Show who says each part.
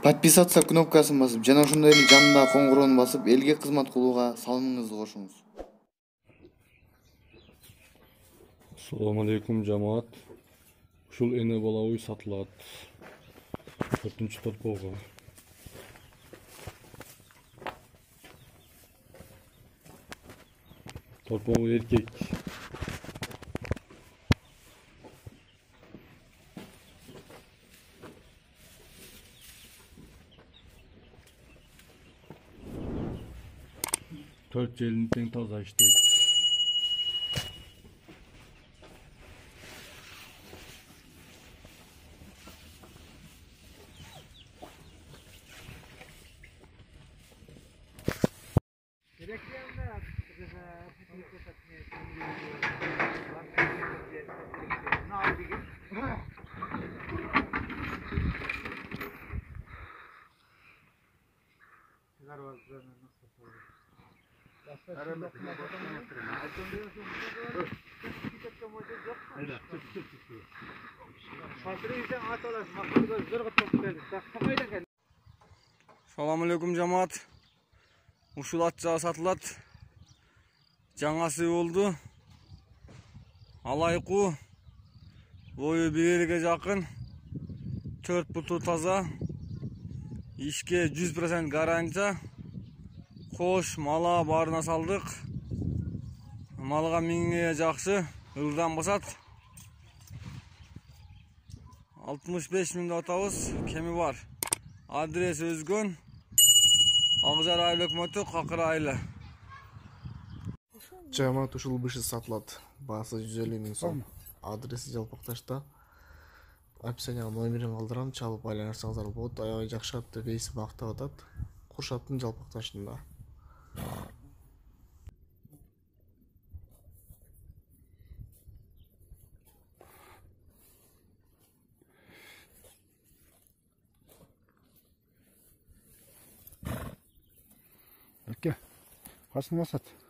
Speaker 1: Подписаться кнопкасын басып, жана ошондой эле жанындагы коңгуроону басып, элге кызмат кылууга салымыңызды кошуңуз.
Speaker 2: Assalamu alaikum cemaat. Ушул эне балабый сатылат. 4-нчү торпого. Торпого эркек. Төрт желini тең таза иштейт.
Speaker 3: Assalamu alaikum cemaat. Ушул ат сатылат. Жаңасы болду. Алайку. Бою 1 жакын. 4 буту таза. Ишке 100% гарантия. Кош, мала барына салдык. Малга миңге жакшы, ылдан басат. 65 миңде атабыз, кеми бар. Адрес өзгөн. Акжар айыл өкмөтү, Какыр айылы.
Speaker 4: Жамаат ушул бышы сатылат. Баасы 150 миң сом. Адреси Жалпакташта. Описанияга номерин калтырам, чалып айланышсаңыздар болот. Аябай жакшы ат деп эси бактап атат. Куршаттын Жалпакташында.
Speaker 5: Әке, қасым басат.